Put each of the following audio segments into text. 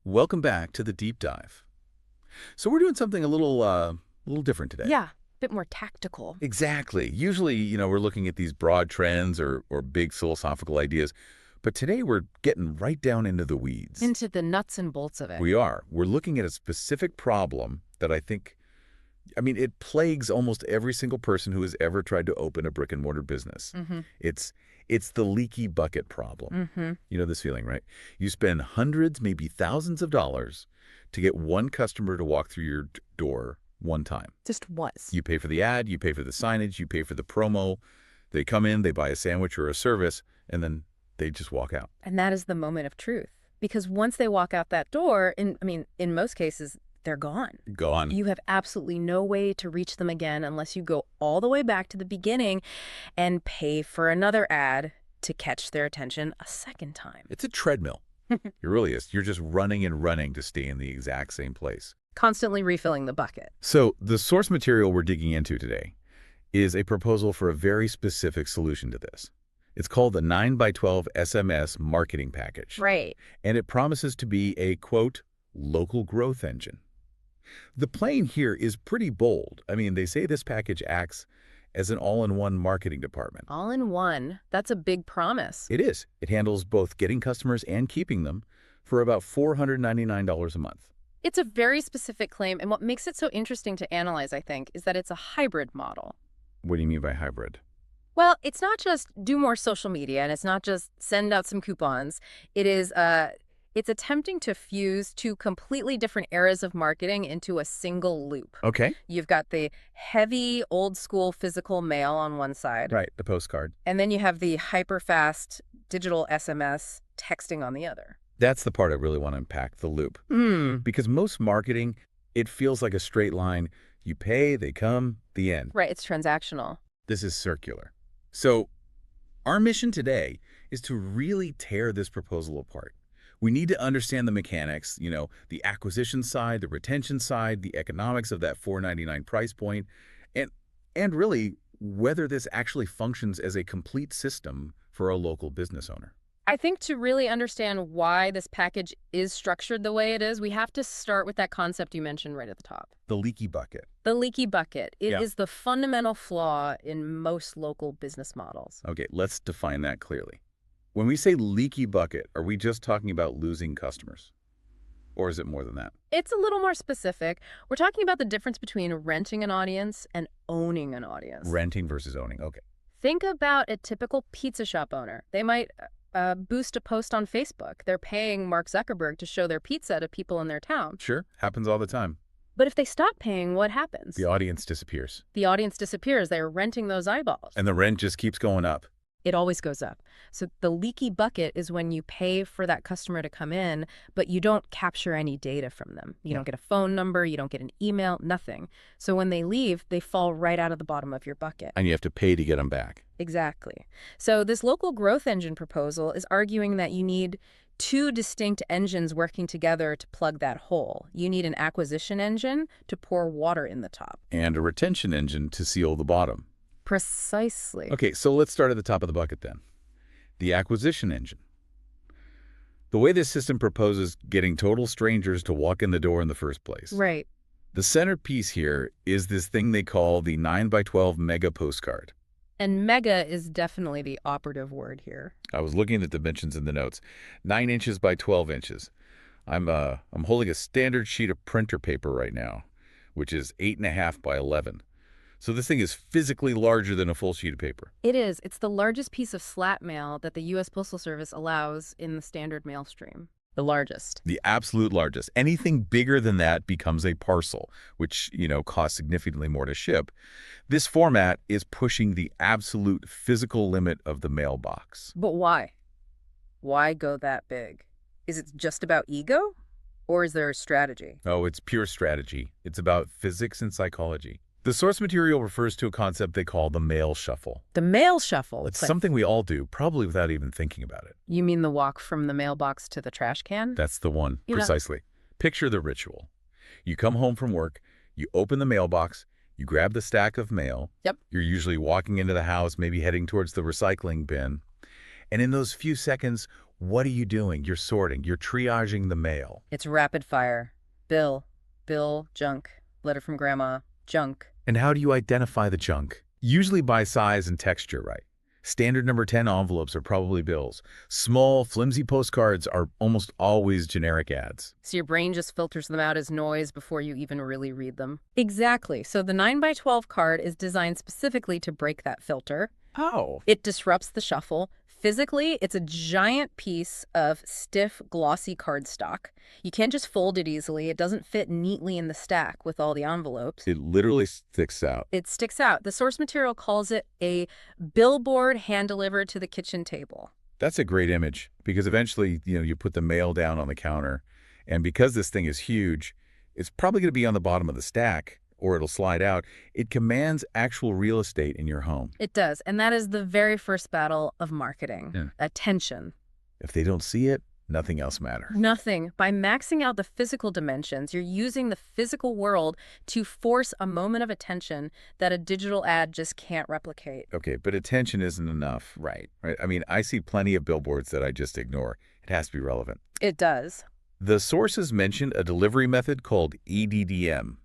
Welcome back to the deep dive. So we're doing something a little different today. Yeah, a bit more tactical. Exactly. Usually, we're looking at these broad trends or big philosophical ideas, but today we're getting right down into the weeds. Into the nuts and bolts of it. We are. We're looking at a specific problem that it plagues almost every single person who has ever tried to open a brick-and-mortar business. It's the leaky bucket problem. You know this feeling, right? You spend hundreds, maybe thousands of dollars to get one customer to walk through your door one time. Just once. You pay for the ad, you pay for the signage, you pay for the promo. They come in, they buy a sandwich or a service, and then they just walk out. And that is the moment of truth. Because once they walk out that door, in most cases, they're gone. Gone. You have absolutely no way to reach them again unless you go all the way back to the beginning and pay for another ad to catch their attention a second time. It's a treadmill. It really is. You're just running and running to stay in the exact same place. Constantly refilling the bucket. So the source material we're digging into today is a proposal for a very specific solution to this. It's called the 9x12 SMS Marketing Package. Right. And it promises to be a, quote, local growth engine. The claim here is pretty bold. They say this package acts as an all-in-one marketing department. All in one. That's a big promise. It is. It handles both getting customers and keeping them for about $499 a month. It's a very specific claim, and what makes it so interesting to analyze, I think, is that it's a hybrid model. What do you mean by hybrid? Well, it's not just do more social media, and it's not just send out some coupons. It's attempting to fuse two completely different eras of marketing into a single loop. Okay. You've got the heavy, old-school physical mail on one side. Right, the postcard. And then you have the hyper-fast digital SMS texting on the other. That's the part I really want to unpack, the loop. Because most marketing, it feels like a straight line. You pay, they come, the end. Right, it's transactional. This is circular. So our mission today is to really tear this proposal apart. We need to understand the mechanics, the acquisition side, the retention side, the economics of that $4.99 price point, and really whether this actually functions as a complete system for a local business owner. I think to really understand why this package is structured the way it is, we have to start with that concept you mentioned right at the top. The leaky bucket. The leaky bucket. It Yeah. is the fundamental flaw in most local business models. Okay, let's define that clearly. When we say leaky bucket, are we just talking about losing customers? Or is it more than that? It's a little more specific. We're talking about the difference between renting an audience and owning an audience. Renting versus owning. Okay. Think about a typical pizza shop owner. They might boost a post on Facebook. They're paying Mark Zuckerberg to show their pizza to people in their town. Sure, happens all the time. But if they stop paying, what happens? The audience disappears. The audience disappears. They're renting those eyeballs. And the rent just keeps going up. It always goes up. So the leaky bucket is when you pay for that customer to come in, but you don't capture any data from them. You don't get a phone number, you don't get an email, nothing. So when they leave, they fall right out of the bottom of your bucket. And you have to pay to get them back. Exactly. So this local growth engine proposal is arguing that you need two distinct engines working together to plug that hole. You need an acquisition engine to pour water in the top. And a retention engine to seal the bottom. Precisely. Okay, so let's start at the top of the bucket then. The acquisition engine. The way this system proposes getting total strangers to walk in the door in the first place. Right. The centerpiece here is this thing they call the 9x12 Mega-Postcard. And mega is definitely the operative word here. I was looking at the dimensions in the notes. 9 inches by 12 inches. I'm holding a standard sheet of printer paper right now, which is 8.5 by 11. So this thing is physically larger than a full sheet of paper. It is. It's the largest piece of slat mail that the U.S. Postal Service allows in the standard mail stream. The largest. The absolute largest. Anything bigger than that becomes a parcel, which, costs significantly more to ship. This format is pushing the absolute physical limit of the mailbox. But why? Why go that big? Is it just about ego? Or is there a strategy? Oh, it's pure strategy. It's about physics and psychology. The source material refers to a concept they call the mail shuffle. The mail shuffle? It's something we all do, probably without even thinking about it. You mean the walk from the mailbox to the trash can? That's the one, precisely. Picture the ritual. You come home from work, you open the mailbox, you grab the stack of mail. Yep. You're usually walking into the house, maybe heading towards the recycling bin. And in those few seconds, What are you doing? You're sorting. You're triaging the mail. It's rapid fire. Bill, junk. Letter from grandma, junk. And how do you identify the junk? Usually by size and texture, right? Standard number 10 envelopes are probably bills. Small, flimsy postcards are almost always generic ads. So your brain just filters them out as noise before you even really read them. Exactly. So the 9x12 card is designed specifically to break that filter. Oh. It disrupts the shuffle. Physically, it's a giant piece of stiff, glossy cardstock. You can't just fold it easily. It doesn't fit neatly in the stack with all the envelopes. It literally sticks out. It sticks out. The source material calls it a billboard hand-delivered to the kitchen table. That's a great image because eventually, you put the mail down on the counter, and because this thing is huge, it's probably going to be on the bottom of the stack, or it'll slide out. It commands actual real estate in your home. It does, and that is the very first battle of marketing. Yeah. Attention. If they don't see it, nothing else matters. Nothing. By maxing out the physical dimensions, you're using the physical world to force a moment of attention that a digital ad just can't replicate. Okay, but attention isn't enough. Right. I mean, I see plenty of billboards that I just ignore. It has to be relevant. It does. The sources mentioned a delivery method called EDDM.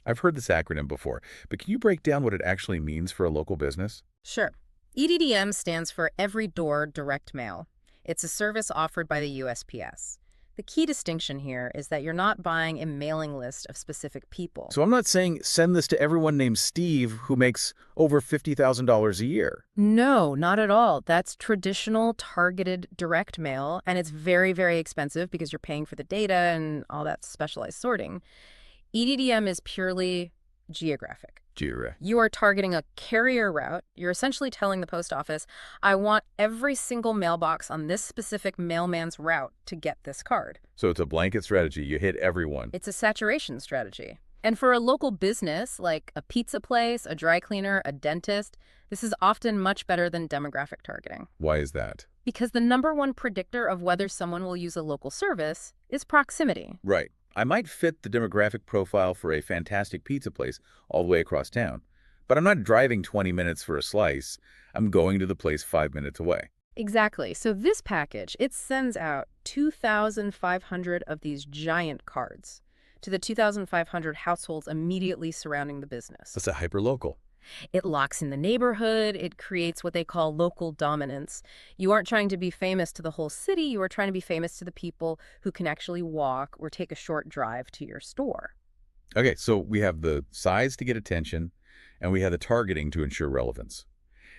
I've heard this acronym before, but can you break down what it actually means for a local business? Sure. EDDM stands for Every Door Direct Mail. It's a service offered by the USPS. The key distinction here is that you're not buying a mailing list of specific people. So I'm not saying send this to everyone named Steve who makes over $50,000 a year. No, not at all. That's traditional targeted direct mail, and it's very, very expensive because you're paying for the data and all that specialized sorting. EDDM is purely geographic. You are targeting a carrier route. You're essentially telling the post office, I want every single mailbox on this specific mailman's route to get this card. So it's a blanket strategy. You hit everyone. It's a saturation strategy. And for a local business, like a pizza place, a dry cleaner, a dentist, this is often much better than demographic targeting. Why is that? Because the #1 predictor of whether someone will use a local service is proximity. Right. I might fit the demographic profile for a fantastic pizza place all the way across town, but I'm not driving 20 minutes for a slice. I'm going to the place 5 minutes away. Exactly. So this package, it sends out 2,500 of these giant cards to the 2,500 households immediately surrounding the business. That's a hyperlocal. It locks in the neighborhood. It creates what they call local dominance. You aren't trying to be famous to the whole city. You are trying to be famous to the people who can actually walk or take a short drive to your store. Okay, so we have the size to get attention, and we have the targeting to ensure relevance.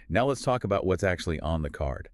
Now let's talk about what's actually on the card.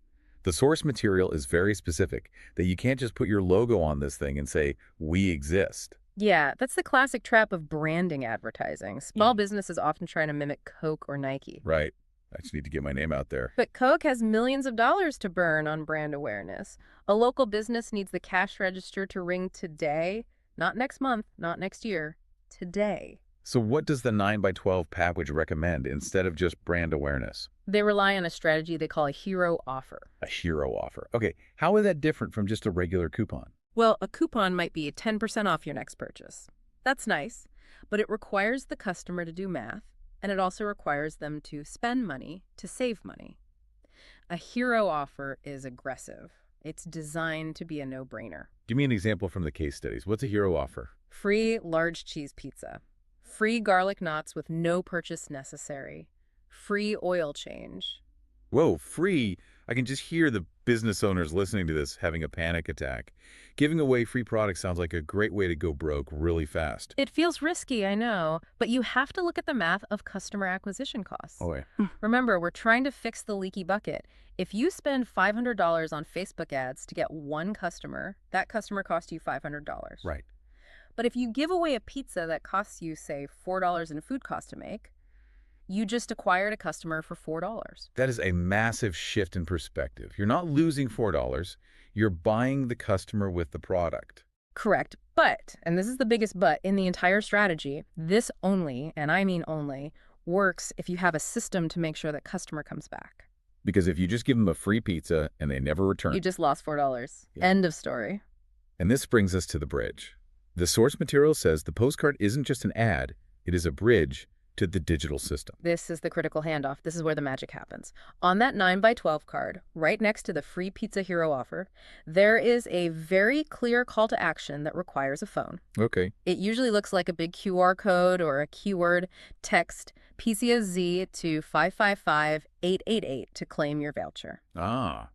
The source material is very specific, that you can't just put your logo on this thing and say, we exist. Yeah, that's the classic trap of branding advertising. Small businesses often try to mimic Coke or Nike. Right. I just need to get my name out there. But Coke has millions of dollars to burn on brand awareness. A local business needs the cash register to ring today, not next month, not next year, today. So what does the 9x12 package recommend instead of just brand awareness? They rely on a strategy they call a hero offer. A hero offer. Okay, how is that different from just a regular coupon? Well, a coupon might be 10% off your next purchase. That's nice, but it requires the customer to do math, and it also requires them to spend money to save money. A hero offer is aggressive. It's designed to be a no-brainer. Give me an example from the case studies. What's a hero offer? Free large cheese pizza. Free garlic knots with no purchase necessary. Free oil change. Whoa, free? I can just hear the business owners listening to this having a panic attack. Giving away free products sounds like a great way to go broke really fast. It feels risky, I know, but you have to look at the math of customer acquisition costs. Oh, yeah. Remember, we're trying to fix the leaky bucket. If you spend $500 on Facebook ads to get one customer, that customer costs you $500. Right. But if you give away a pizza that costs you, say, $4 in food cost to make, you just acquired a customer for $4. That is a massive shift in perspective. You're not losing $4. You're buying the customer with the product. Correct. But, and this is the biggest but in the entire strategy, this only, and I mean only, works if you have a system to make sure that customer comes back. Because if you just give them a free pizza and they never return... You just lost $4. Yeah. End of story. And this brings us to the bridge. The source material says the postcard isn't just an ad, it is a bridge to the digital system. This is the critical handoff. This is where the magic happens. On that 9x12 card, right next to the free Pizza Hero offer, there is a very clear call to action that requires a phone. Okay. It usually looks like a big QR code or a keyword. Text PCSZ to 555-888 to claim your voucher. Ah.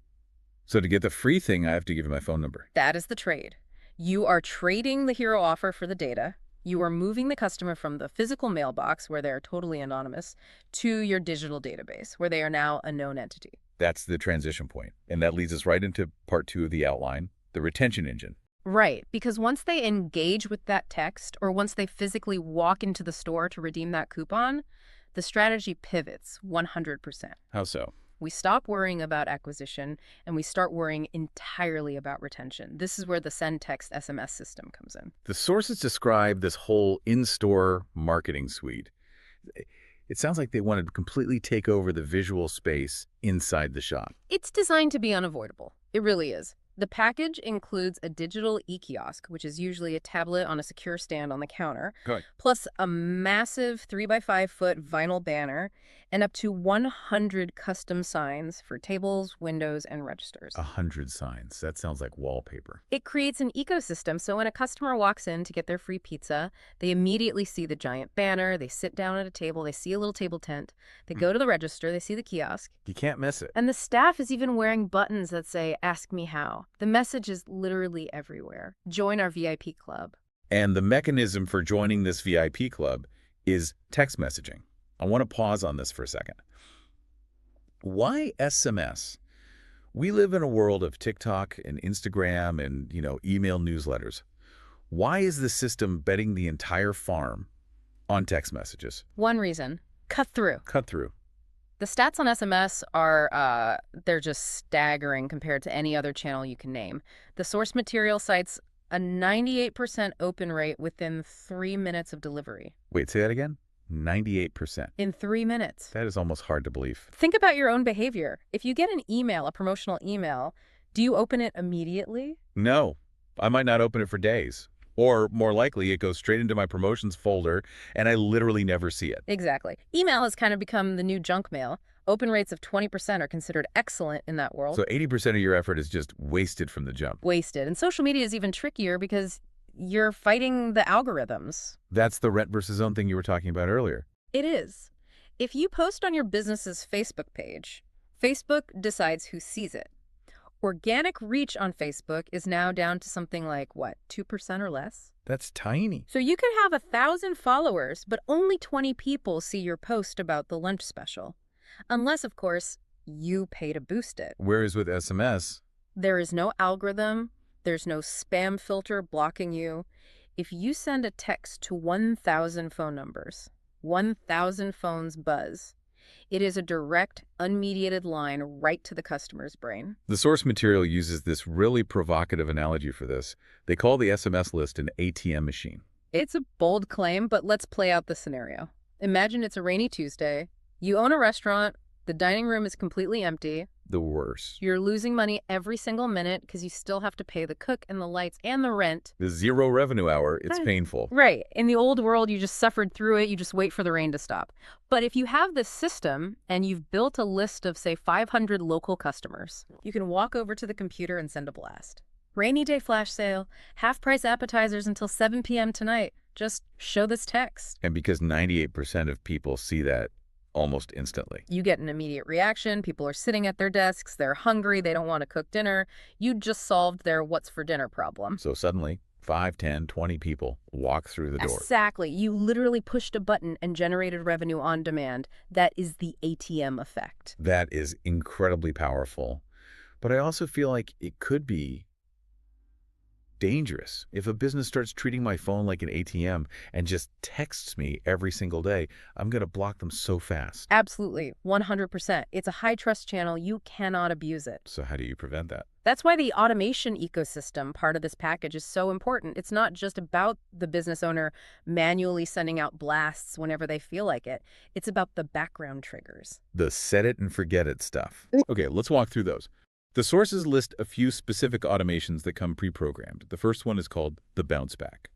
So to get the free thing, I have to give you my phone number. That is the trade. You are trading the hero offer for the data. You are moving the customer from the physical mailbox, where they are totally anonymous, to your digital database, where they are now a known entity. That's the transition point. And that leads us right into part 2 of the outline, the retention engine. Right, because once they engage with that text, or once they physically walk into the store to redeem that coupon, the strategy pivots 100%. How so? We stop worrying about acquisition, and we start worrying entirely about retention. This is where the SenText SMS system comes in. The sources describe this whole in-store marketing suite. It sounds like they want to completely take over the visual space inside the shop. It's designed to be unavoidable. It really is. The package includes a digital E-Kiosk, which is usually a tablet on a secure stand on the counter, Good. plus a massive 3x5-foot vinyl banner, and up to 100 custom signs for tables, windows, and registers. 100 signs. That sounds like wallpaper. It creates an ecosystem, so when a customer walks in to get their free pizza, they immediately see the giant banner, they sit down at a table, they see a little table tent, they go to the register, they see the kiosk. You can't miss it. And the staff is even wearing buttons that say, "Ask me how." The message is literally everywhere. Join our VIP club. And the mechanism for joining this VIP club is text messaging. I want to pause on this for a second. Why SMS? We live in a world of TikTok and Instagram and, email newsletters. Why is the system betting the entire farm on text messages? One reason: cut through. Cut through. The stats on SMS are, they're just staggering compared to any other channel you can name. The source material cites a 98% open rate within 3 minutes of delivery. Wait, say that again? 98%. In 3 minutes. That is almost hard to believe. Think about your own behavior. If you get an email, a promotional email, do you open it immediately? No, I might not open it for days. Or, more likely, it goes straight into my promotions folder, and I literally never see it. Exactly. Email has kind of become the new junk mail. Open rates of 20% are considered excellent in that world. So 80% of your effort is just wasted from the jump. Wasted. And social media is even trickier because you're fighting the algorithms. That's the rent versus own thing you were talking about earlier. It is. If you post on your business's Facebook page, Facebook decides who sees it. Organic reach on Facebook is now down to something like, 2% or less? That's tiny. So you could have 1,000 followers, but only 20 people see your post about the lunch special. Unless, of course, you pay to boost it. Whereas with SMS, there is no algorithm. There's no spam filter blocking you. If you send a text to 1,000 phone numbers, 1,000 phones buzz. It is a direct, unmediated line right to the customer's brain. The source material uses this really provocative analogy for this. They call the SMS list an ATM machine. It's a bold claim, but let's play out the scenario. Imagine it's a rainy Tuesday. You own a restaurant. The dining room is completely empty. The worst. You're losing money every single minute because you still have to pay the cook and the lights and the rent. The zero revenue hour, it's painful. Right. In the old world, you just suffered through it. You just wait for the rain to stop. But if you have this system and you've built a list of, say, 500 local customers, you can walk over to the computer and send a blast. Rainy day flash sale, half-price appetizers until 7 p.m. tonight. Just show this text. And because 98% of people see that almost instantly. You get an immediate reaction. People are sitting at their desks. They're hungry. They don't want to cook dinner. You just solved their what's for dinner problem. So suddenly, 5, 10, 20 people walk through the door. Exactly. You literally pushed a button and generated revenue on demand. That is the ATM effect. That is incredibly powerful. But I also feel like it could be dangerous. If a business starts treating my phone like an ATM and just texts me every single day, I'm going to block them so fast. Absolutely. 100%. It's a high-trust channel. You cannot abuse it. So how do you prevent that? That's why the automation ecosystem part of this package is so important. It's not just about the business owner manually sending out blasts whenever they feel like it. It's about the background triggers. The set it and forget it stuff. Okay, let's walk through those. The sources list a few specific automations that come pre-programmed. The first one is called the bounce back.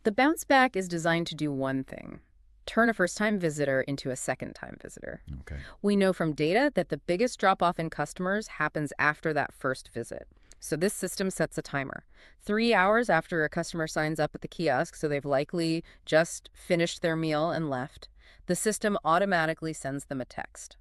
The bounce back is designed to do one thing: turn a first-time visitor into a second-time visitor. Okay. We know from data that the biggest drop-off in customers happens after that first visit. So this system sets a timer. 3 hours after a customer signs up at the kiosk, so they've likely just finished their meal and left, the system automatically sends them a text.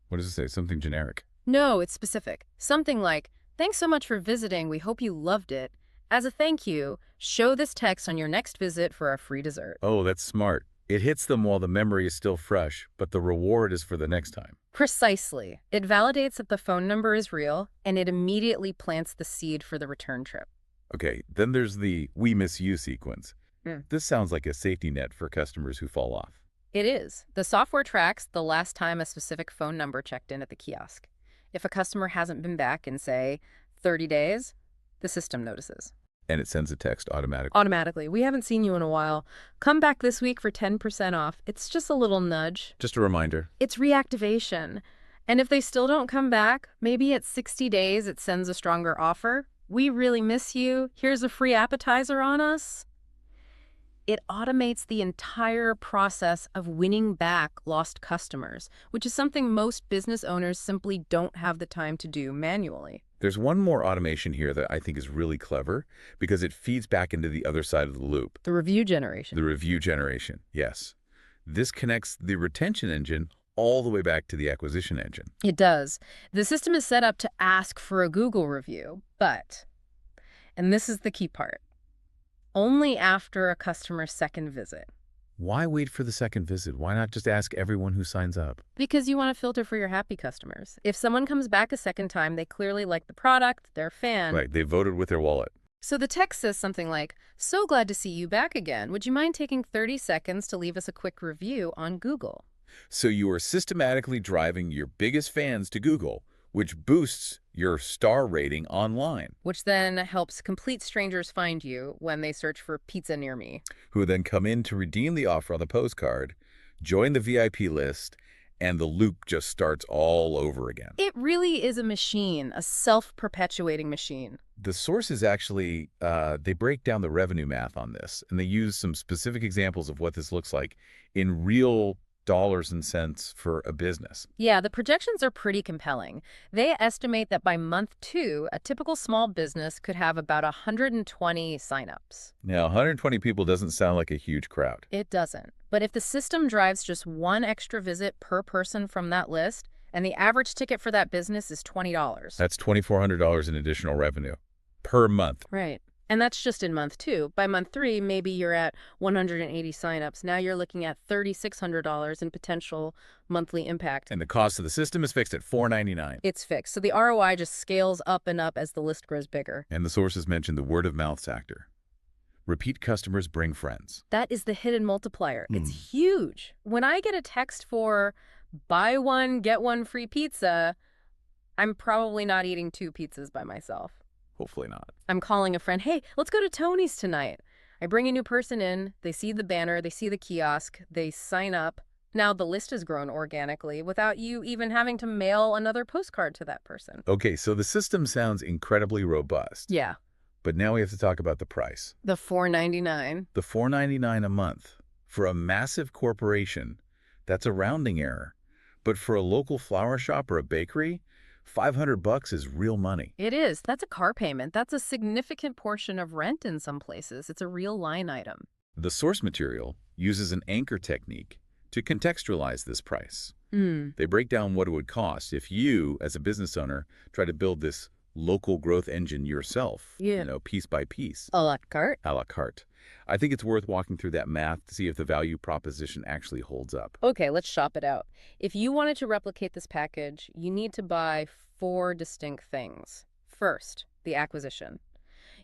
What does it say? Something generic. No, it's specific. Something like, "Thanks so much for visiting. We hope you loved it. As a thank you, show this text on your next visit for a free dessert." Oh, that's smart. It hits them while the memory is still fresh, but the reward is for the next time. Precisely. It validates that the phone number is real, and it immediately plants the seed for the return trip. Okay, then there's the "we miss you" sequence. Mm. This sounds like a safety net for customers who fall off. It is. The software tracks the last time a specific phone number checked in at the kiosk. If a customer hasn't been back in, say, 30 days, the system notices. And it sends a text automatically. Automatically. "We haven't seen you in a while. Come back this week for 10% off." It's just a little nudge. Just a reminder. It's reactivation. And if they still don't come back, maybe at 60 days it sends a stronger offer. "We really miss you. Here's a free appetizer on us." It automates the entire process of winning back lost customers, which is something most business owners simply don't have the time to do manually. There's one more automation here that I think is really clever because it feeds back into the other side of the loop. The review generation. The review generation, yes. This connects the retention engine all the way back to the acquisition engine. It does. The system is set up to ask for a Google review, but, and this is the key part, only after a customer's second visit. Why wait for the second visit? Why not just ask everyone who signs up? Because you want to filter for your happy customers. If someone comes back a second time, they clearly like the product, they're a fan. Right, they voted with their wallet. So the text says something like, "So glad to see you back again. Would you mind taking 30 seconds to leave us a quick review on Google?" So you are systematically driving your biggest fans to Google, which boosts your star rating online, Which then helps complete strangers find you when they search for pizza near me. who then come in to redeem the offer on the postcard, join the VIP list, and the loop just starts all over again. It really is a machine, a self-perpetuating machine. The sources actually, they break down the revenue math on this, and they use some specific examples of what this looks like in real dollars and cents for a business. Yeah, the projections are pretty compelling. They estimate that by month 2, a typical small business could have about 120 signups. Now, 120 people doesn't sound like a huge crowd. It doesn't. But if the system drives just one extra visit per person from that list, and the average ticket for that business is $20. That's $2,400 in additional revenue per month. Right. And that's just in month 2. By month 3, maybe you're at 180 signups. Now you're looking at $3,600 in potential monthly impact. And the cost of the system is fixed at $4.99. It's fixed. So the ROI just scales up and up as the list grows bigger. And the sources mention the word-of-mouth factor. Repeat customers bring friends. That is the hidden multiplier. It's huge. When I get a text for "buy one, get one free pizza," I'm probably not eating 2 pizzas by myself. Hopefully not. I'm calling a friend, "Hey, let's go to Tony's tonight." I bring a new person in, they see the banner, they see the kiosk, they sign up. Now the list has grown organically without you even having to mail another postcard to that person. Okay, so the system sounds incredibly robust. Yeah. But now we have to talk about the price. The $4.99. The $4.99 a month. For a massive corporation, that's a rounding error. But for a local flower shop or a bakery, $500 is real money. It is. That's a car payment. That's a significant portion of rent in some places. It's a real line item. The source material uses an anchor technique to contextualize this price. They break down what it would cost if you, as a business owner, try to build this local growth engine yourself, piece by piece. A la carte. A la carte. I think it's worth walking through that math to see if the value proposition actually holds up. Okay, let's shop it out. If you wanted to replicate this package, you need to buy 4 distinct things. First, the acquisition.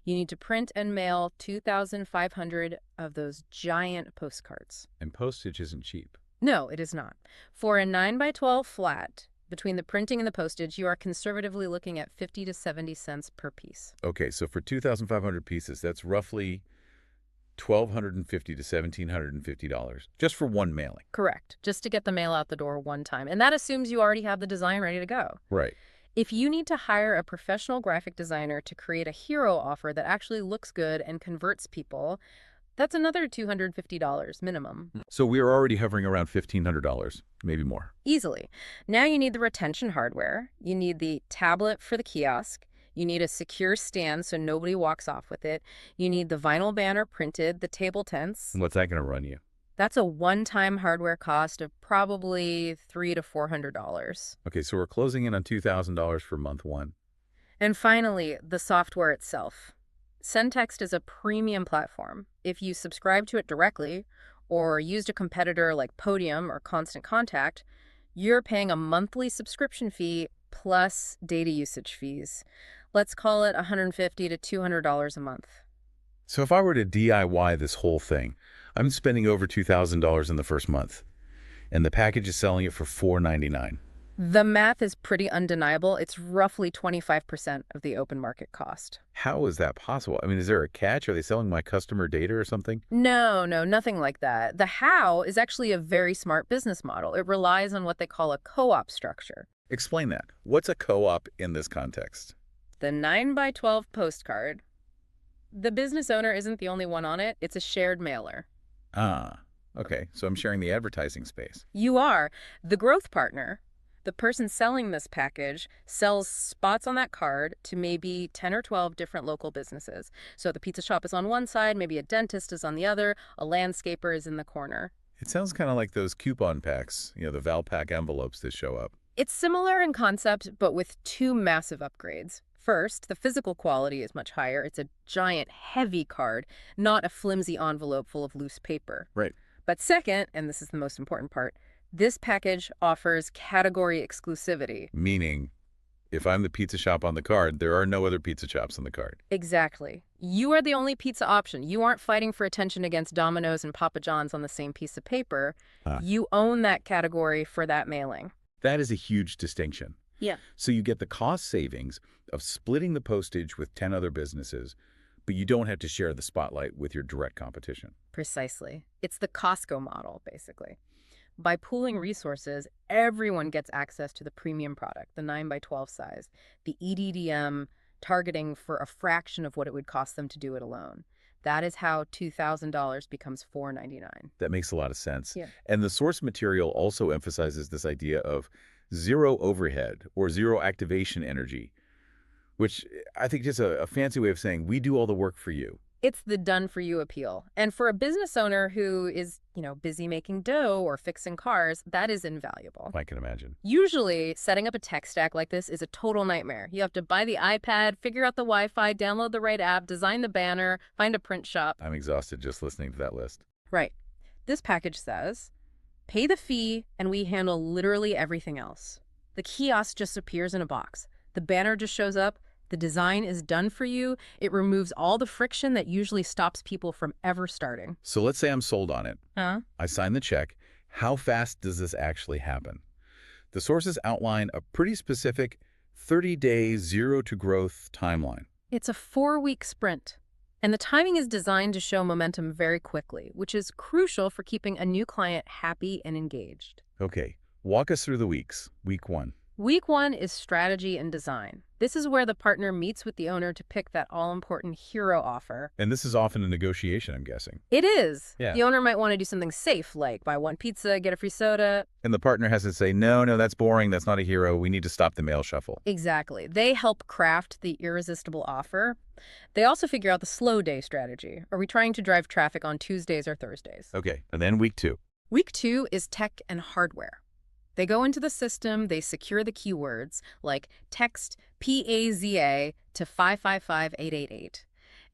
You need to print and mail 2,500 of those giant postcards. And postage isn't cheap. No, it is not. For a 9x12 flat, between the printing and the postage, you are conservatively looking at 50 to 70 cents per piece. Okay, so for 2,500 pieces, that's roughly $1,250 to $1,750 just for one mailing. Correct. Just to get the mail out the door one time. And that assumes you already have the design ready to go. Right. If you need to hire a professional graphic designer to create a hero offer that actually looks good and converts people, That's another $250 minimum. So we're already hovering around $1,500, maybe more. Easily. Now you need the retention hardware. You need the tablet for the kiosk. You need a secure stand so nobody walks off with it. You need the vinyl banner printed, the table tents. What's that going to run you? That's a one-time hardware cost of probably $300 to $400. Okay, so we're closing in on $2,000 for month one. And finally, the software itself. SenText is a premium platform. If you subscribe to it directly or used a competitor like Podium or Constant Contact, you're paying a monthly subscription fee plus data usage fees. Let's call it $150 to $200 a month. So if I were to DIY this whole thing, I'm spending over $2,000 in the first month, and the package is selling it for $499. The math is pretty undeniable. It's roughly 25% of the open market cost. How is that possible? I mean, is there a catch? Are they selling my customer data or something? No, nothing like that. The how is actually a very smart business model. It relies on what they call a co-op structure. Explain that. What's a co-op in this context? The 9x12 postcard. The business owner isn't the only one on it. It's a shared mailer. Ah, okay. So I'm sharing the advertising space. You are. The growth partner, the person selling this package, sells spots on that card to maybe 10 or 12 different local businesses. So the pizza shop is on one side, maybe a dentist is on the other, a landscaper is in the corner. It sounds kind of like those coupon packs, the Valpak envelopes that show up. It's similar in concept, but with two massive upgrades. First, the physical quality is much higher. It's a giant, heavy card, not a flimsy envelope full of loose paper. Right. But second, and this is the most important part, this package offers category exclusivity. Meaning, if I'm the pizza shop on the card, there are no other pizza shops on the card. Exactly. You are the only pizza option. You aren't fighting for attention against Domino's and Papa John's on the same piece of paper. You own that category for that mailing. That is a huge distinction. Yeah. So you get the cost savings of splitting the postage with 10 other businesses, but you don't have to share the spotlight with your direct competition. Precisely. It's the Costco model, basically. By pooling resources, everyone gets access to the premium product, the 9x12 size, the EDDM targeting for a fraction of what it would cost them to do it alone. That is how $2,000 becomes $499. That makes a lot of sense. Yeah. And the source material also emphasizes this idea of zero overhead or zero activation energy, which I think is a fancy way of saying we do all the work for you. It's the done-for-you appeal. And for a business owner who is, busy making dough or fixing cars, that is invaluable. I can imagine. Usually, setting up a tech stack like this is a total nightmare. You have to buy the iPad, figure out the Wi-Fi, download the right app, design the banner, find a print shop. I'm exhausted just listening to that list. Right. This package says, pay the fee and we handle literally everything else. The kiosk just appears in a box. The banner just shows up. The design is done for you. It removes all the friction that usually stops people from ever starting. So let's say I'm sold on it. Huh? I sign the check. How fast does this actually happen? The sources outline a pretty specific 30-day zero-to-growth timeline. It's a 4-week sprint. And the timing is designed to show momentum very quickly, which is crucial for keeping a new client happy and engaged. Okay, walk us through the weeks. Week 1. Week 1 is strategy and design. This is where the partner meets with the owner to pick that all-important hero offer. And this is often a negotiation, I'm guessing. It is. Yeah. The owner might want to do something safe, like buy one pizza, get a free soda. And the partner has to say, no, that's boring. That's not a hero. We need to stop the mail shuffle. Exactly. They help craft the irresistible offer. They also figure out the slow day strategy. Are we trying to drive traffic on Tuesdays or Thursdays? Okay, and then week 2. Week 2 is tech and hardware. They go into the system, they secure the keywords, like text PAZA to 555888,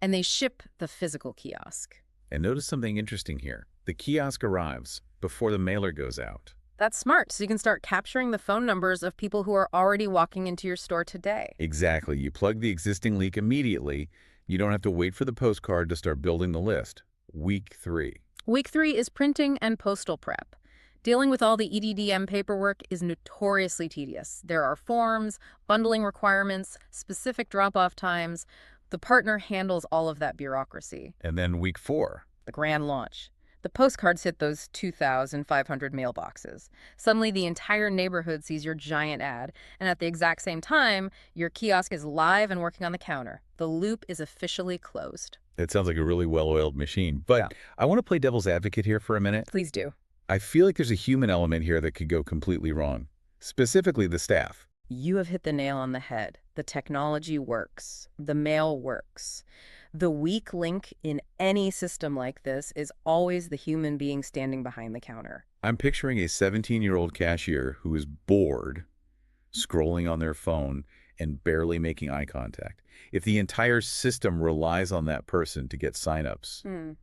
and they ship the physical kiosk. And notice something interesting here. The kiosk arrives before the mailer goes out. That's smart, so you can start capturing the phone numbers of people who are already walking into your store today. Exactly. You plug the existing leak immediately. You don't have to wait for the postcard to start building the list. Week 3. Week 3 is printing and postal prep. Dealing with all the EDDM paperwork is notoriously tedious. There are forms, bundling requirements, specific drop-off times. The partner handles all of that bureaucracy. And then week 4. The grand launch. The postcards hit those 2,500 mailboxes. Suddenly, the entire neighborhood sees your giant ad, and at the exact same time, your kiosk is live and working on the counter. The loop is officially closed. It sounds like a really well-oiled machine. But Yeah. I want to play devil's advocate here for a minute. Please do. I feel like there's a human element here that could go completely wrong, specifically the staff. You have hit the nail on the head. The technology works. The mail works. The weak link in any system like this is always the human being standing behind the counter. I'm picturing a 17-year-old cashier who is bored, scrolling on their phone, and barely making eye contact. If the entire system relies on that person to get signups,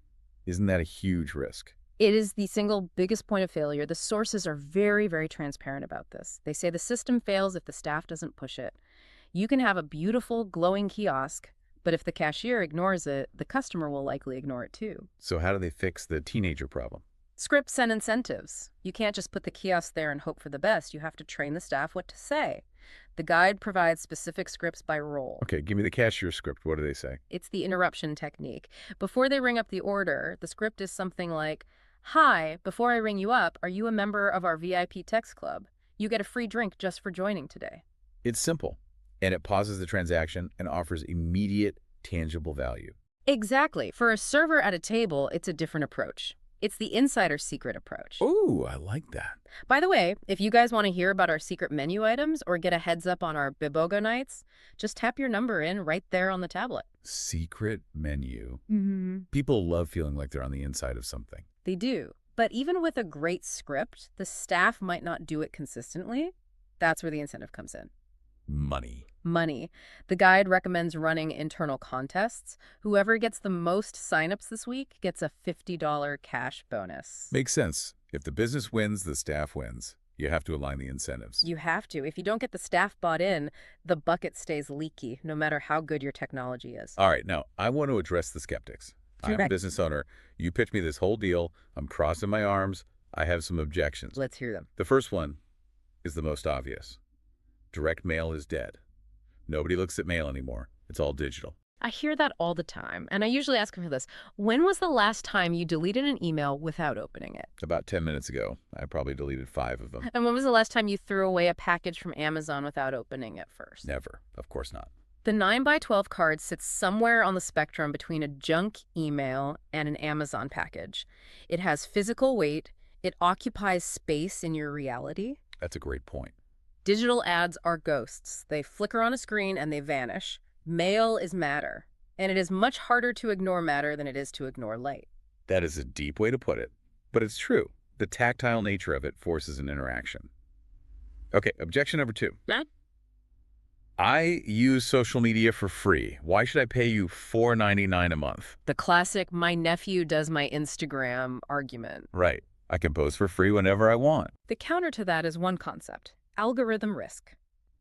isn't that a huge risk? It is the single biggest point of failure. The sources are very, very transparent about this. They say the system fails if the staff doesn't push it. You can have a beautiful, glowing kiosk, but if the cashier ignores it, the customer will likely ignore it too. So how do they fix the teenager problem? Scripts and incentives. You can't just put the kiosk there and hope for the best. You have to train the staff what to say. The guide provides specific scripts by role. Okay, give me the cashier script. What do they say? It's the interruption technique. Before they ring up the order, the script is something like, "Hi, before I ring you up, are you a member of our VIP text club? You get a free drink just for joining today." It's simple, and it pauses the transaction and offers immediate, tangible value. Exactly. For a server at a table, it's a different approach. It's the insider secret approach. Ooh, I like that. By the way, if you guys want to hear about our secret menu items or get a heads up on our Bibogo nights, just tap your number in right there on the tablet. Secret menu. Mm-hmm. People love feeling like they're on the inside of something. They do. But even with a great script, the staff might not do it consistently. That's where the incentive comes in. Money. The guide recommends running internal contests. Whoever gets the most signups this week gets a $50 cash bonus. Makes sense. If the business wins, the staff wins. You have to align the incentives. You have to. If you don't get the staff bought in, the bucket stays leaky, no matter how good your technology is. All right, now, I want to address the skeptics. I'm a business owner. You pitch me this whole deal. I'm crossing my arms. I have some objections. Let's hear them. The first one is the most obvious. Direct mail is dead. Nobody looks at mail anymore. It's all digital. I hear that all the time, and I usually ask them for this. When was the last time you deleted an email without opening it? About 10 minutes ago, I probably deleted 5 of them. And when was the last time you threw away a package from Amazon without opening it first? Never. Of course not. The 9x12 card sits somewhere on the spectrum between a junk email and an Amazon package. It has physical weight. It occupies space in your reality. That's a great point. Digital ads are ghosts. They flicker on a screen and they vanish. Mail is matter, and it is much harder to ignore matter than it is to ignore light. That is a deep way to put it, but it's true. The tactile nature of it forces an interaction. Okay, objection number 2. Yeah? I use social media for free. Why should I pay you $4.99 a month? The classic "my nephew does my Instagram" argument. Right. I can post for free whenever I want. The counter to that is one concept: algorithm risk.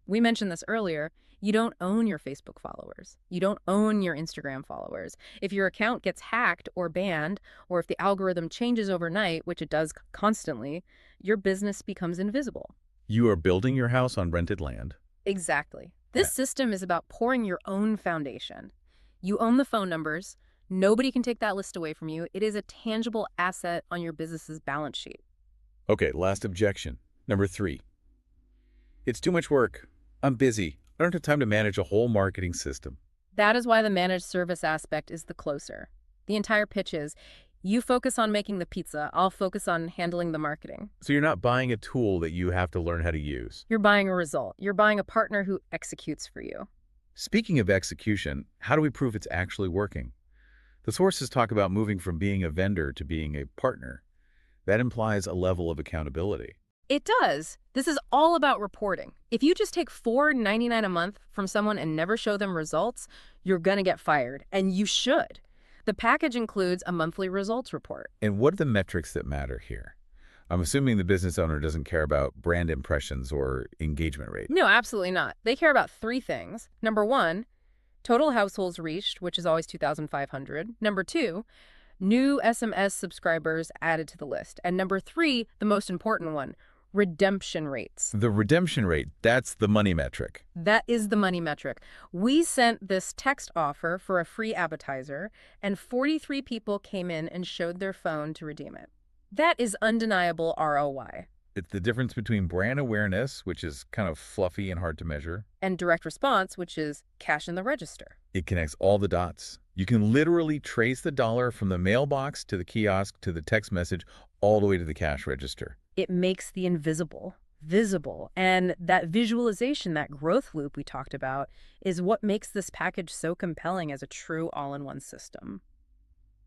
We mentioned this earlier. You don't own your Facebook followers. You don't own your Instagram followers. If your account gets hacked or banned, or if the algorithm changes overnight, which it does constantly, your business becomes invisible. You are building your house on rented land. Exactly. This system is about pouring your own foundation. You own the phone numbers. Nobody can take that list away from you. It is a tangible asset on your business's balance sheet. Okay, last objection. Number 3. It's too much work. I'm busy. I don't have time to manage a whole marketing system. That is why the managed service aspect is the closer. The entire pitch is, you focus on making the pizza, I'll focus on handling the marketing. So you're not buying a tool that you have to learn how to use. You're buying a result. You're buying a partner who executes for you. Speaking of execution, how do we prove it's actually working? The sources talk about moving from being a vendor to being a partner. That implies a level of accountability. It does. This is all about reporting. If you just take $4.99 a month from someone and never show them results, you're going to get fired, and you should. The package includes a monthly results report. And what are the metrics that matter here? I'm assuming the business owner doesn't care about brand impressions or engagement rate. No, absolutely not. They care about 3 things. Number 1, total households reached, which is always 2,500. Number 2, new SMS subscribers added to the list. And number 3, the most important one, Redemption rates. The redemption rate, that's the money metric. That is the money metric. We sent this text offer for a free appetizer, and 43 people came in and showed their phone to redeem it. That is undeniable ROI. It's the difference between brand awareness, which is kind of fluffy and hard to measure. And direct response, which is cash in the register. It connects all the dots. You can literally trace the dollar from the mailbox to the kiosk to the text message all the way to the cash register. It makes the invisible visible. And that visualization, that growth loop we talked about, is what makes this package so compelling as a true all-in-one system.